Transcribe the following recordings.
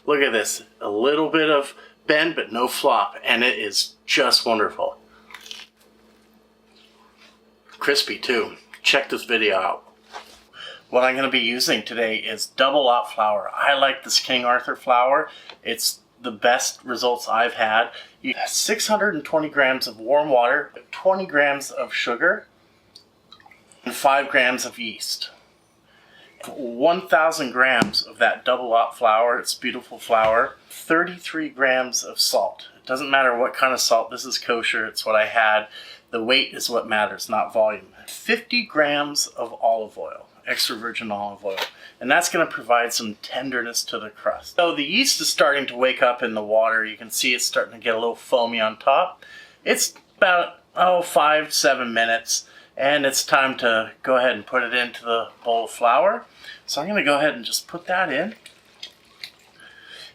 Look at this, a little bit of bend but no flop, and it is just wonderful. Crispy too. Check this video out. What I'm going to be using today is double aught flour. I like this King Arthur flour. It's the best results I've had. You have 620 grams of warm water, 20 grams of sugar, and 5 grams of yeast. 1,000 grams of that double aught flour, it's beautiful flour, 33 grams of salt. It doesn't matter what kind of salt, this is kosher, it's what I had. The weight is what matters, not volume. 50 grams of olive oil, extra virgin olive oil, and that's going to provide some tenderness to the crust. So the yeast is starting to wake up in the water. You can see it's starting to get a little foamy on top. It's about 5-7 minutes, and it's time to go ahead and put it into the bowl of flour. So I'm going to go ahead and just put that in,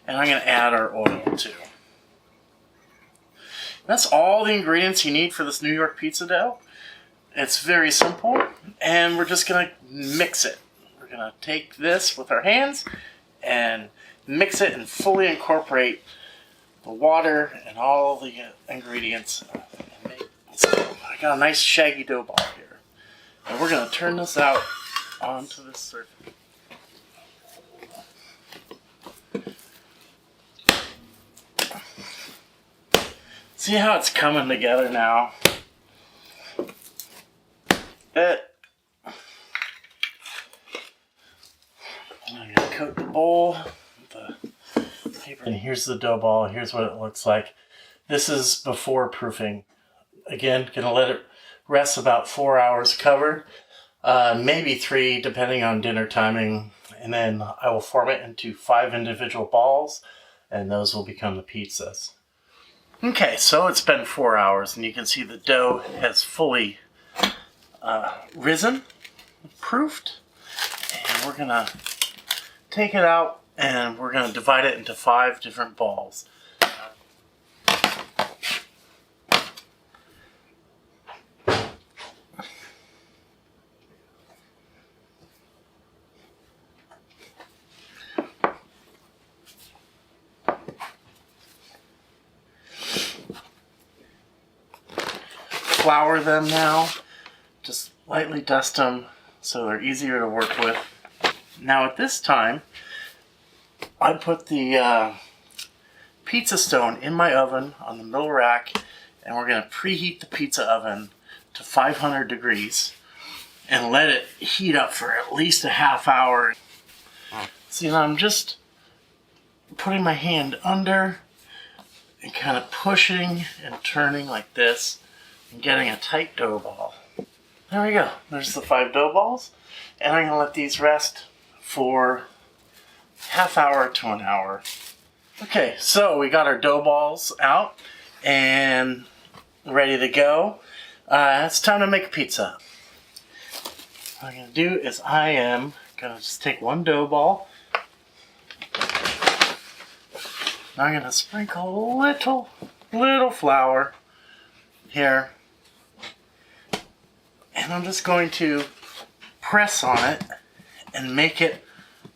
and I'm going to add our oil too. That's all the ingredients you need for this New York pizza dough. It's very simple, and we're just going to mix it. We're going to take this with our hands and mix it and fully incorporate the water and all the ingredients. So I got a nice shaggy dough ball here. And we're going to turn this out onto this surface. See how it's coming together now? I'm going to coat the bowl with the paper. And here's the dough ball. Here's what it looks like. This is before proofing. Again, going to let it rest about 4 hours covered. Maybe 3 depending on dinner timing. And then I will form it into 5 individual balls. And those will become the pizzas. Okay, so it's been 4 hours, and you can see the dough has fully risen, proofed, and we're gonna take it out and we're gonna divide it into 5 different balls. Flour them now, just lightly dust them so they're easier to work with. Now at this time, I put the pizza stone in my oven on the middle rack, and we're going to preheat the pizza oven to 500 degrees and let it heat up for at least a half hour. See, now I'm just putting my hand under and kind of pushing and turning like this, and getting a tight dough ball. There we go. There's the 5 dough balls. And I'm going to let these rest for half hour to an hour. Okay, so we got our dough balls out and ready to go. It's time to make a pizza. What I'm going to do is I am going to just take 1 dough ball. I'm going to sprinkle a little flour here. And I'm just going to press on it and make it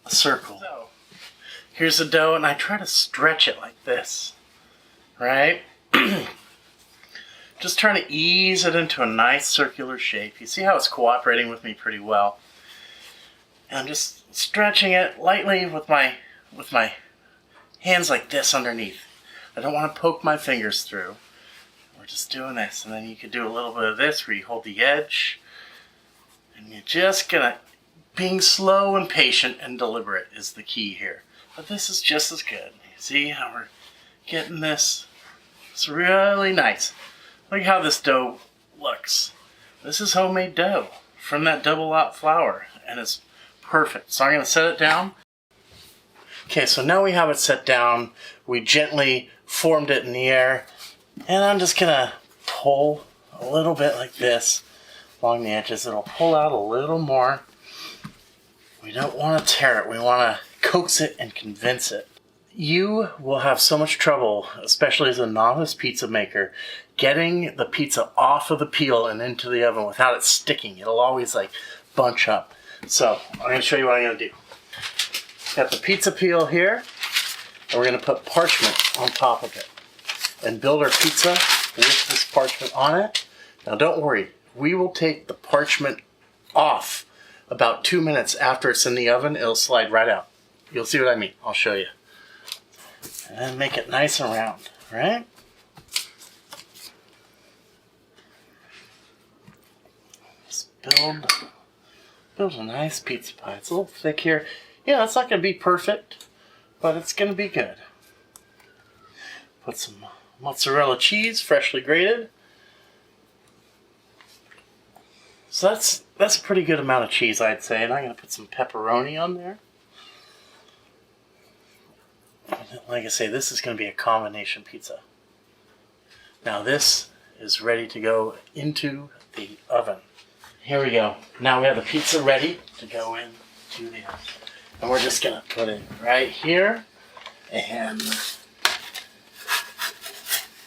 a circle. So, here's the dough, and I try to stretch it like this, right? Just trying to ease it into a nice circular shape. You see how it's cooperating with me pretty well. And I'm just stretching it lightly with my hands like this underneath. I don't want to poke my fingers through. We're just doing this, and then you can do a little bit of this where you hold the edge, and you're just gonna, being slow and patient and deliberate is the key here. But this is just as good. You see how we're getting this? It's really nice. Look how this dough looks. This is homemade dough from that double aught flour, and it's perfect. So I'm gonna set it down. Okay, so now we have it set down. We gently formed it in the air. And I'm just going to pull a little bit like this along the edges. It'll pull out a little more. We don't want to tear it. We want to coax it and convince it. You will have so much trouble, especially as a novice pizza maker, getting the pizza off of the peel and into the oven without it sticking. It'll always like bunch up. So I'm going to show you what I'm going to do. Got the pizza peel here. and we're going to put parchment on top of it and build our pizza with this parchment on it. Now don't worry, we will take the parchment off about 2 minutes after it's in the oven. It'll slide right out. You'll see what I mean. I'll show you. And then make it nice and round, right? Just build a nice pizza pie. It's a little thick here. Yeah, it's not going to be perfect, but it's going to be good. Put some mozzarella cheese, freshly grated. So that's a pretty good amount of cheese, I'd say. And I'm going to put some pepperoni on there. Like I say, this is going to be a combination pizza. Now this is ready to go into the oven. Here we go. Now we have the pizza ready to go into the oven. And we're just going to put it right here and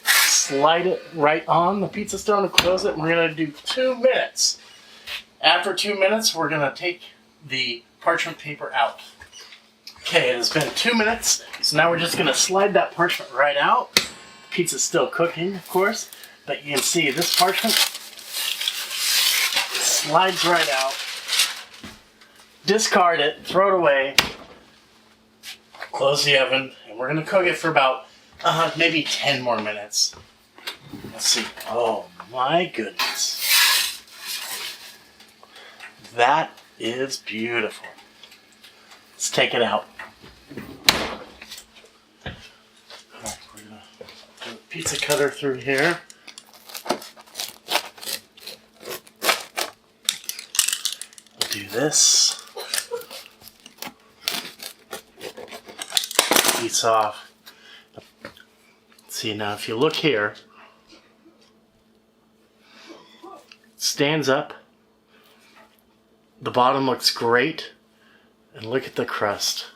slide it right on the pizza stone and close it. And we're going to do 2 minutes. After 2 minutes, we're going to take the parchment paper out. Okay, it has been 2 minutes, so now we're just going to slide that parchment right out. The pizza's still cooking, of course, but you can see this parchment slides right out. Discard it, throw it away, close the oven, and we're going to cook it for about maybe 10 more minutes. Let's see. Oh my goodness. That is beautiful. Let's take it out. Alright, we're going to put a pizza cutter through here. We'll do this. Piece off. See, now if you look here, it stands up. The bottom looks great, and look at the crust.